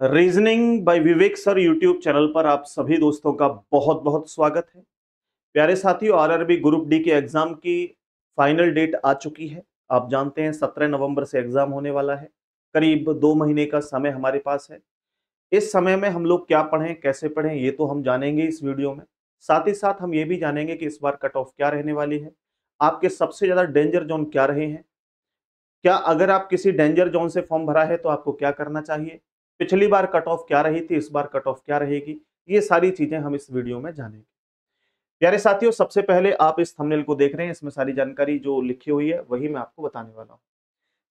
Reasoning bye विवेक sir YouTube channel पर आप सभी दोस्तों का बहुत बहुत स्वागत है। प्यारे साथियों, आरआरबी ग्रुप डी के एग्जाम की फाइनल डेट आ चुकी है। आप जानते हैं 17 नवंबर से एग्जाम होने वाला है। करीब 2 महीने का समय हमारे पास है। इस समय में हम लोग क्या पढ़ें, कैसे पढ़ें, ये तो हम जानेंगे इस वीडियो में। साथ ही साथ हम ये भी जानेंगे कि इस बार कट ऑफ क्या रहने वाली है, आपके सबसे ज्यादा डेंजर जोन क्या रहे हैं, क्या अगर आप किसी डेंजर जोन से फॉर्म भरा है तो आपको क्या करना चाहिए, पिछली बार कट ऑफ क्या रही थी, इस बार कट ऑफ क्या रहेगी, ये सारी चीजें हम इस वीडियो में जानेंगे। प्यारे साथियों, सबसे पहले आप इस थंबनेल को देख रहे हैं, इसमें सारी जानकारी जो लिखी हुई है वही मैं आपको बताने वाला हूं।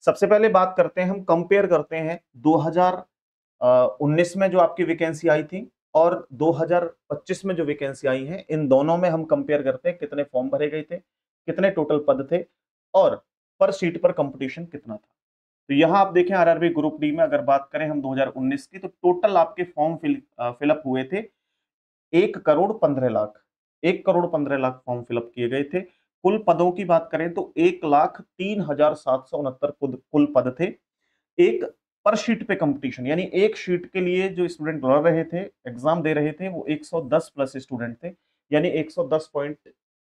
सबसे पहले बात करते हैं, हम कंपेयर करते हैं 2019 में जो आपकी वैकेंसी आई थी और 2025 में जो वैकेंसी आई है, इन दोनों में हम कंपेयर करते हैं कितने फॉर्म भरे गए थे, कितने टोटल पद थे और पर सीट पर कंपटीशन कितना था। तो यहाँ आप देखें आरआरबी ग्रुप डी में अगर बात करें हम 2019 की, तो टोटल आपके फॉर्म फिलअप हुए थे 1,15,00,000। 1,15,00,000 फॉर्म फिलअप किए गए थे। कुल पदों की बात करें तो 1,03,769 कुल पद थे। एक पर शीट पे कंपटीशन, यानी एक शीट के लिए जो स्टूडेंट लड़ रहे थे, एग्जाम दे रहे थे, वो 110 प्लस स्टूडेंट थे, यानी 110 पॉइंट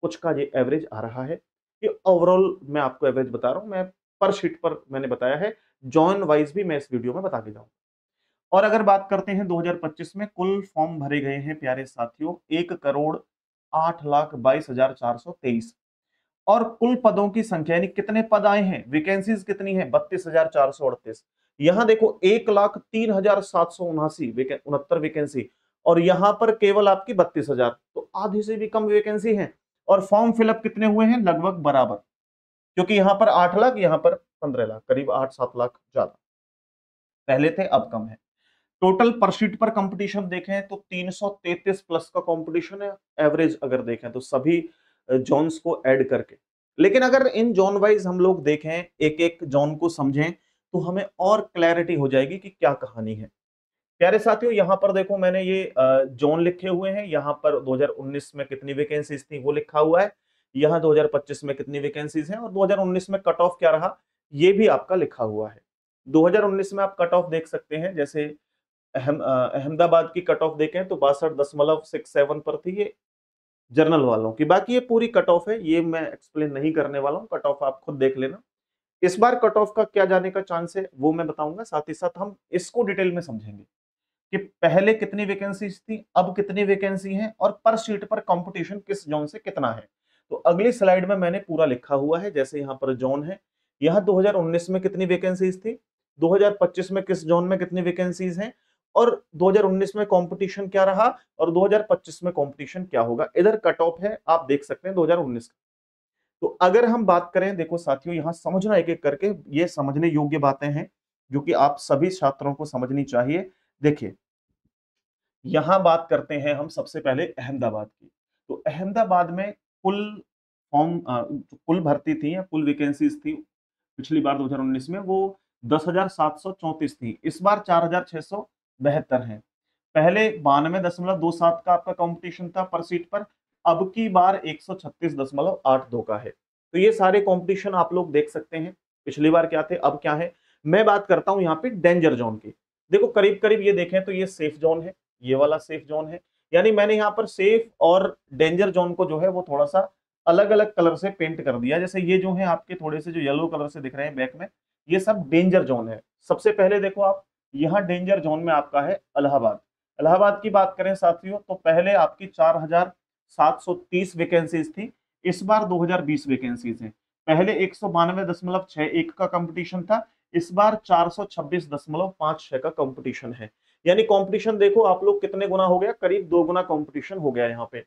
कुछ का ये एवरेज आ रहा है। ये ओवरऑल मैं आपको एवरेज बता रहा हूं, मैं पर शीट पर मैंने बताया है, जॉन वाइज भी मैं इस वीडियो में बता के जाऊंगा। और अगर बात करते हैं 2025 में, कुल फॉर्म भरे गए हैं प्यारे साथियों 1,08,22,423 और कुल पदों की संख्या यानी कितने पद आए हैं, वैकेंसीज कितनी है, 32,438। यहां देखो 1,03,779 69 वैकेंसी और यहां पर केवल आपकी 32,000, तो आधी से भी कम वैकेंसी है। और फॉर्म फिलअप कितने हुए हैं, लगभग बराबर, क्योंकि यहां पर 8 लाख, यहां पर 15 लाख, करीब 8-7 लाख ज्यादा पहले थे, अब कम है। टोटल पर शीट पर कंपटीशन देखें तो 333 प्लस का कंपटीशन है, एवरेज अगर देखें तो सभी जोन्स को ऐड करके। लेकिन अगर इन जोन वाइज हम लोग देखें, एक एक जोन को समझें, तो हमें और क्लैरिटी हो जाएगी कि क्या कहानी है। प्यारे साथियों, यहां पर देखो मैंने ये जोन लिखे हुए हैं, यहां पर 2019 में कितनी वैकेंसीज थी वो लिखा हुआ है, यहां 2025 में कितनी वैकेंसीज हैं और 2019 में कट ऑफ क्या रहा ये भी आपका लिखा हुआ है। 2019 में आप कट ऑफ देख सकते हैं, जैसे अहमदाबाद की कट ऑफ देखें तो 62.67 पर थी, ये जर्नल वालों की। बाकी ये पूरी कट ऑफ है, ये मैं एक्सप्लेन नहीं करने वाला हूं, कट ऑफ आप खुद देख लेना। इस बार कट ऑफ का क्या जाने का चांस है वो मैं बताऊंगा, साथ ही साथ हम इसको डिटेल में समझेंगे कि पहले कितनी वैकेंसी थी, अब कितनी वैकेंसी है और पर सीट पर कंपटीशन किस जोन से कितना है। तो अगली स्लाइड में मैंने पूरा लिखा हुआ है, जैसे यहाँ पर जोन है, यहाँ 2019 में कितनी वैकेंसीज थी, 2025 में किस जोन में कितनी वैकेंसीज हैं और 2019 में कंपटीशन क्या रहा और 2025 में कंपटीशन क्या होगा। इधर कट ऑफ है, आप देख सकते हैं 2019 का। तो अगर हम बात करें, देखो साथियों, यहां समझना एक एक करके, ये समझने योग्य बातें हैं जो कि आप सभी छात्रों को समझनी चाहिए। देखिए, यहां बात करते हैं हम सबसे पहले अहमदाबाद की। तो अहमदाबाद में कुल फॉर्म कुल भर्ती थी या कुल वैकेंसीज थी पिछली बार 2019 में, वो 10,734 थी। इस बार 4,672 है। पहले 92.27 का आपका कंपटीशन था पर सीट पर, अब की बार 136.82 का है। तो ये सारे कंपटीशन आप लोग देख सकते हैं, पिछली बार क्या थे अब क्या है। मैं बात करता हूं यहाँ पे डेंजर जोन की। देखो करीब करीब ये देखें तो ये सेफ जोन है, ये वाला सेफ जोन है, यानी मैंने यहाँ पर सेफ और डेंजर जोन को जो है वो थोड़ा सा अलग अलग कलर से पेंट कर दिया। जैसे ये जो है आपके थोड़े से जो येलो कलर से दिख रहे हैं बैक में, ये सब डेंजर जोन है। सबसे पहले देखो आप, यहाँ डेंजर जोन में आपका है इलाहाबाद। इलाहाबाद की बात करें साथियों, तो पहले आपकी 4,730 वैकेंसीज थी, इस बार 2,020 वैकेंसीज हैं। पहले 192.61 का कंपटीशन था, इस बार 426.56 का कंपटीशन है। यानी कंपटीशन देखो आप लोग कितने गुना हो गया, करीब 2 गुना कंपटीशन हो गया यहाँ पे।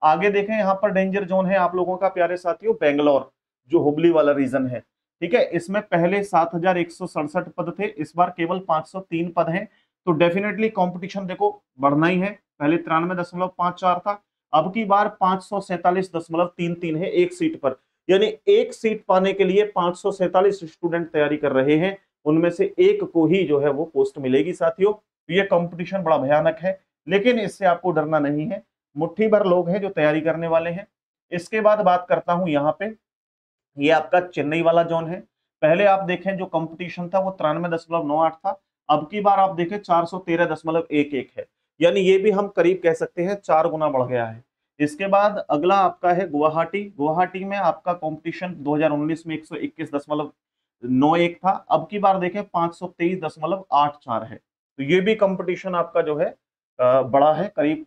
आगे देखें, यहाँ पर डेंजर जोन है आप लोगों का प्यारे साथियों बेंगलोर, जो हुबली वाला रीजन है। ठीक है, इसमें पहले 7,167 पद थे, इस बार केवल 503 पद हैं। तो डेफिनेटली कंपटीशन देखो बढ़ना ही है, पहले 93.54 था, अब की बार 547.33 है एक सीट पर। यानी एक सीट पाने के लिए 547 स्टूडेंट तैयारी कर रहे हैं, उनमें से एक को ही जो है वो पोस्ट मिलेगी साथियों। तो ये कंपटीशन बड़ा भयानक है, लेकिन इससे आपको डरना नहीं है, मुट्ठी भर लोग हैं जो तैयारी करने वाले हैं। इसके बाद बात करता हूं यहाँ पे, ये आपका चेन्नई वाला जोन है। पहले आप देखें जो कंपटीशन था वो 93.98 था, अब की बार आप देखें 413.11 है, यानी ये भी हम करीब कह सकते हैं 4 गुना बढ़ गया है। इसके बाद अगला आपका है गुवाहाटी। गुवाहाटी में आपका कंपटीशन 2019 में 121.91 था, अब की बार देखें 523.84 है। तो ये भी कंपटीशन आपका जो है बड़ा है, करीब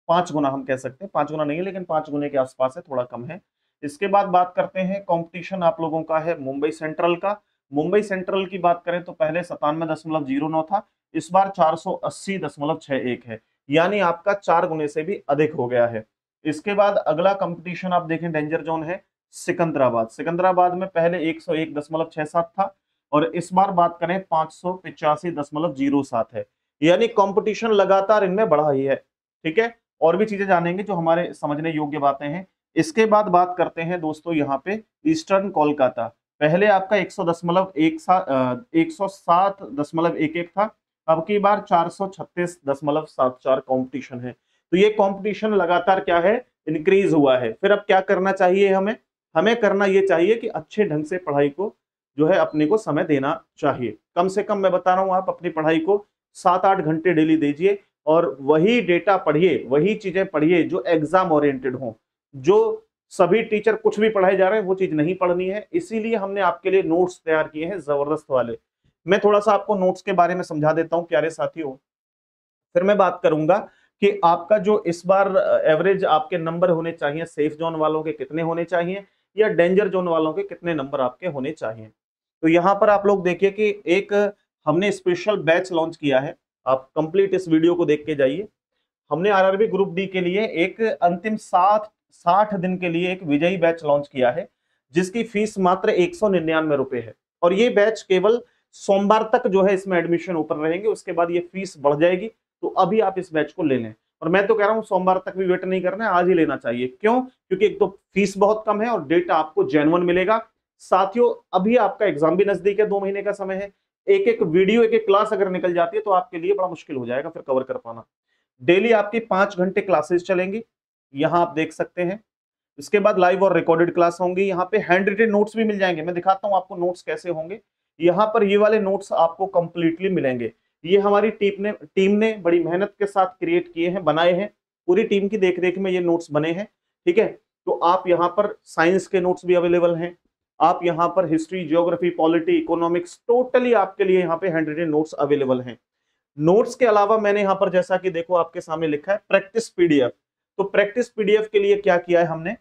5 गुना हम कह सकते हैं, 5 गुना नहीं है लेकिन 5 गुने के आसपास है, थोड़ा कम है। इसके बाद बात करते हैं कंपटीशन आप लोगों का है मुंबई सेंट्रल का। मुंबई सेंट्रल की बात करें तो पहले 97.09 था, इस बार 480.61 है, यानी आपका 4 गुने से भी अधिक हो गया है। इसके बाद अगला कंपटीशन आप देखें डेंजर जोन है सिकंदराबाद। सिकंदराबाद में पहले 101.67 था और इस बार बात करें 585.07 है, यानी कंपटीशन लगातार इनमें बढ़ा ही है। ठीक है, और भी चीजें जानेंगे जो हमारे समझने योग्य बातें हैं। इसके बाद बात करते हैं दोस्तों यहाँ पे ईस्टर्न कोलकाता। पहले आपका 107.11 था, अब की बार 436.74 कंपटीशन है। तो ये कंपटीशन लगातार क्या है, इंक्रीज हुआ है। फिर अब क्या करना चाहिए हमें, हमें करना ये चाहिए कि अच्छे ढंग से पढ़ाई को जो है अपने को समय देना चाहिए। कम से कम मैं बता रहा हूं, आप अपनी पढ़ाई को 7-8 घंटे डेली दीजिए और वही डेटा पढ़िए, वही चीजें पढ़िए जो एग्जाम ओरिएंटेड हो। जो सभी टीचर कुछ भी पढ़ाए जा रहे हैं वो चीज नहीं पढ़नी है, इसीलिए हमने आपके लिए नोट्स तैयार किए हैं जबरदस्त वाले। मैं थोड़ा सा आपको नोट्स के बारे में समझा देता हूं प्यारे साथियों, फिर मैं बात करूंगा कि आपका जो इस बार एवरेज आपके नंबर होने चाहिए, सेफ जोन वालों के कितने होने चाहिए या डेंजर जोन वालों के कितने नंबर आपके होने चाहिए। तो यहाँ पर आप लोग देखिए कि एक हमने स्पेशल बैच लॉन्च किया है, आप कंप्लीट इस वीडियो को देख के जाइए। हमने आरआरबी ग्रुप डी के लिए एक अंतिम 60 दिन के लिए एक विजयी बैच लॉन्च किया है, जिसकी फीस मात्र 199 रुपए है। और ये बैच केवल सोमवार तक जो है इसमें एडमिशन ओपन रहेंगे, उसके बाद ये फीस बढ़ जाएगी। तो अभी आप इस बैच को ले लें, और मैं तो कह रहा हूं सोमवार तक भी वेट नहीं करना है, आज ही लेना चाहिए। क्यों? क्योंकि एक तो फीस बहुत कम है और डेटा आपको जेन्युइन मिलेगा। साथियों अभी आपका एग्जाम भी नजदीक है, 2 महीने का समय है। एक एक वीडियो, एक एक क्लास अगर निकल जाती है तो आपके लिए बड़ा मुश्किल हो जाएगा फिर कवर कर पाना। डेली आपकी 5 घंटे क्लासेस चलेंगी, यहां आप देख सकते हैं। इसके बाद लाइव और रिकॉर्डेड क्लास होंगी, यहाँ पे हैंड रिटन नोट्स भी मिल जाएंगे। मैं दिखाता हूं आपको नोट्स कैसे होंगे। यहाँ पर ये वाले नोट्स आपको कंप्लीटली मिलेंगे, ये हमारी टीम ने बड़ी मेहनत के साथ क्रिएट किए हैं, बनाए हैं, पूरी टीम की देखरेख में ये नोट्स बने हैं। ठीक है, तो आप यहाँ पर साइंस के नोट्स भी अवेलेबल हैं, आप यहाँ पर history, geography, polity, economics, totally आपके लिए यहाँ पे हैंड रिटन नोट्स अवेलेबल हैं। नोट्स के अलावा मैंने यहाँ पर जैसा कि देखो आपके सामने लिखा है प्रैक्टिस पीडीएफ। तो प्रैक्टिस पीडीएफ के लिए क्या किया है हमने,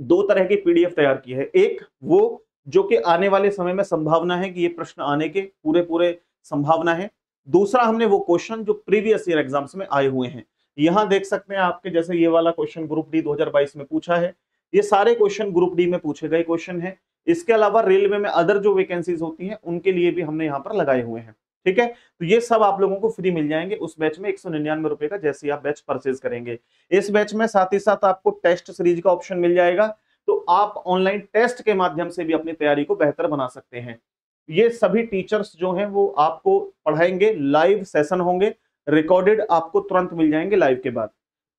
2 तरह की पीडीएफ तैयार की है। एक वो जो कि आने वाले समय में संभावना है कि ये प्रश्न आने के पूरे संभावना है। दूसरा हमने वो क्वेश्चन जो प्रीवियस ईयर एग्जाम्स में आए हुए हैं, यहां देख सकते हैं आपके, जैसे ये वाला क्वेश्चन ग्रुप डी 2022 में पूछा है, ये सारे क्वेश्चन ग्रुप डी में पूछे गए क्वेश्चन है। इसके अलावा रेलवे में अदर जो वैकेंसीज होती हैं उनके लिए भी हमने यहाँ पर लगाए हुए हैं। ठीक है, तो ये सब आप लोगों को फ्री मिल जाएंगे उस बैच में, 199 रुपए का, जैसे ही आप बैच परचेज करेंगे। इस बैच में साथ ही साथ आपको टेस्ट सीरीज का ऑप्शन मिल जाएगा, तो आप ऑनलाइन टेस्ट के माध्यम से भी अपनी तैयारी को बेहतर बना सकते हैं। ये सभी टीचर्स जो हैं वो आपको पढ़ाएंगे, लाइव सेशन होंगे, रिकॉर्डेड आपको तुरंत मिल जाएंगे लाइव के बाद।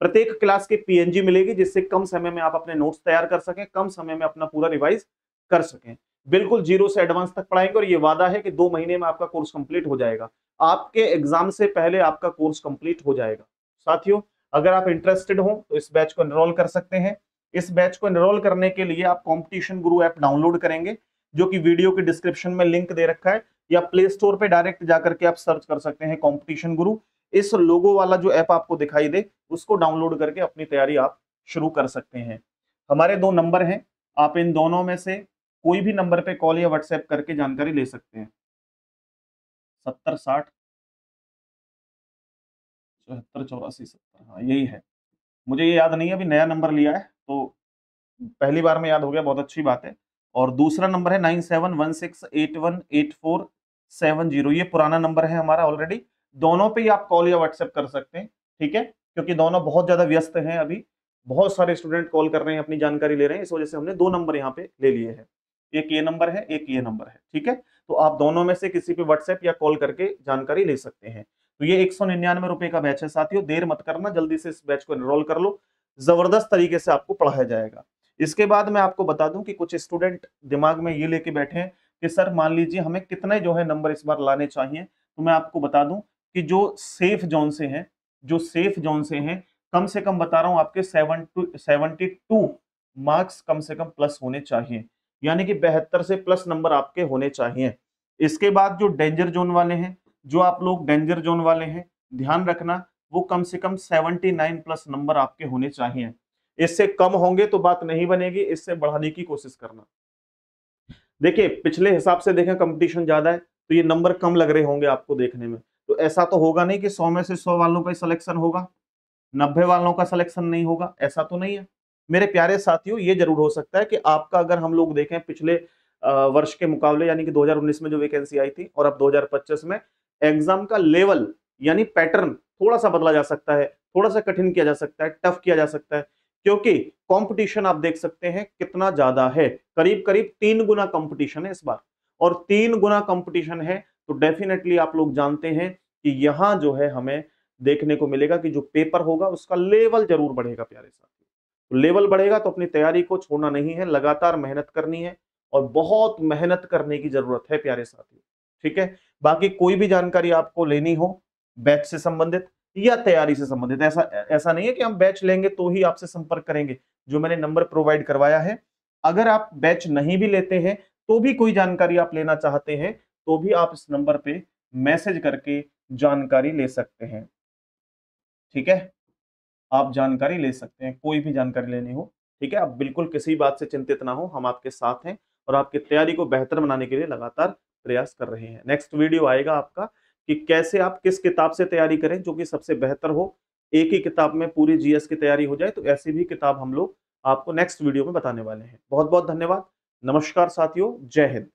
प्रत्येक क्लास की पीएनजी मिलेगी, जिससे कम समय में आप अपने नोट्स तैयार कर सकें, कम समय में अपना पूरा रिवाइज कर सकें। बिल्कुल जीरो से एडवांस तक पढ़ाएंगे और ये वादा है कि 2 महीने में आपका कोर्स कंप्लीट हो जाएगा, आपके एग्जाम से पहले आपका कोर्स कंप्लीट हो जाएगा। साथियों अगर आप इंटरेस्टेड हो तो इस बैच को एनरोल कर सकते हैं। इस बैच को एनरोल करने के लिए आप कॉम्पिटिशन गुरु ऐप डाउनलोड करेंगे, जो कि वीडियो के डिस्क्रिप्शन में लिंक दे रखा है, या प्ले स्टोर पे डायरेक्ट जाकर के आप सर्च कर सकते हैं कॉम्पिटिशन गुरु। इस लोगो वाला जो ऐप आपको दिखाई दे उसको डाउनलोड करके अपनी तैयारी आप शुरू कर सकते हैं। हमारे 2 नंबर हैं, आप इन दोनों में से कोई भी नंबर पे कॉल या व्हाट्सएप करके जानकारी ले सकते हैं। 70 60 74 84 70, हाँ यही है। मुझे ये याद नहीं है, अभी नया नंबर लिया है तो पहली बार में याद हो गया, बहुत अच्छी बात है। और दूसरा नंबर है 9716818470, ये पुराना नंबर है हमारा ऑलरेडी। दोनों पे ही आप कॉल या व्हाट्सएप कर सकते हैं। ठीक है, क्योंकि दोनों बहुत ज्यादा व्यस्त हैं, अभी बहुत सारे स्टूडेंट कॉल कर रहे हैं, अपनी जानकारी ले रहे हैं, इस वजह से हमने 2 नंबर यहाँ पे ले लिए हैं। एक ये नंबर है, एक ये नंबर है। ठीक है, तो आप दोनों में से किसी पे व्हाट्सएप या कॉल करके जानकारी ले सकते हैं। तो ये 199 रुपए का बैच है साथियों, देर मत करना, जल्दी से इस बैच को एनरोल कर लो, जबरदस्त तरीके से आपको पढ़ाया जाएगा। इसके बाद मैं आपको बता दूं कि कुछ स्टूडेंट दिमाग में ये लेके बैठे हैं कि सर मान लीजिए हमें कितने जो है नंबर इस बार लाने चाहिए, तो मैं आपको बता दूं कि जो सेफ जोन से हैं, कम से कम बता रहा हूं आपके 72 मार्क्स कम से कम प्लस होने चाहिए, यानी कि 72 से प्लस नंबर आपके होने चाहिए। इसके बाद जो डेंजर जोन वाले हैं, जो आप लोग डेंजर जोन वाले हैं, ध्यान रखना वो कम से कम 79 प्लस नंबर आपके होने चाहिए। इससे कम होंगे तो बात नहीं बनेगी, इससे बढ़ाने की कोशिश करना। देखिए पिछले हिसाब से देखें कंपटीशन ज्यादा है तो ये नंबर कम लग रहे होंगे आपको देखने में, तो ऐसा तो होगा नहीं कि 100 में से 100 वालों का सिलेक्शन होगा, 90 वालों का सिलेक्शन नहीं होगा, ऐसा तो नहीं है मेरे प्यारे साथियों। ये जरूर हो सकता है कि आपका, अगर हम लोग देखें पिछले वर्ष के मुकाबले यानी कि 2019 में जो वैकेंसी आई थी और अब 2025 में, एग्जाम का लेवल यानी पैटर्न थोड़ा सा बदला जा सकता है, थोड़ा सा कठिन किया जा सकता है, टफ किया जा सकता है, क्योंकि कंपटीशन आप देख सकते हैं कितना ज्यादा है, करीब करीब 3 गुना कंपटीशन है इस बार, और 3 गुना कंपटीशन है तो डेफिनेटली आप लोग जानते हैं कि यहां जो है हमें देखने को मिलेगा कि जो पेपर होगा उसका लेवल जरूर बढ़ेगा प्यारे साथियों। तो लेवल बढ़ेगा तो अपनी तैयारी को छोड़ना नहीं है, लगातार मेहनत करनी है और बहुत मेहनत करने की जरूरत है प्यारे साथियों, ठीक है। बाकी कोई भी जानकारी आपको लेनी हो बैच से संबंधित या तैयारी से संबंधित, ऐसा नहीं है कि हम बैच लेंगे तो ही आपसे संपर्क करेंगे। जो मैंने नंबर प्रोवाइड करवाया है, अगर आप बैच नहीं भी लेते हैं तो भी कोई जानकारी आप लेना चाहते हैं तो भी आप इस नंबर पे मैसेज करके जानकारी ले सकते हैं, ठीक है। आप जानकारी ले सकते हैं, कोई भी जानकारी लेनी हो, ठीक है। आप बिल्कुल किसी बात से चिंतित ना हो, हम आपके साथ हैं और आपकी तैयारी को बेहतर बनाने के लिए लगातार प्रयास कर रहे हैं। नेक्स्ट वीडियो आएगा आपका कि कैसे आप किस किताब से तैयारी करें जो कि सबसे बेहतर हो, एक ही किताब में पूरी जीएस की तैयारी हो जाए, तो ऐसी भी किताब हम लोग आपको नेक्स्ट वीडियो में बताने वाले हैं। बहुत बहुत धन्यवाद, नमस्कार साथियों, जय हिंद।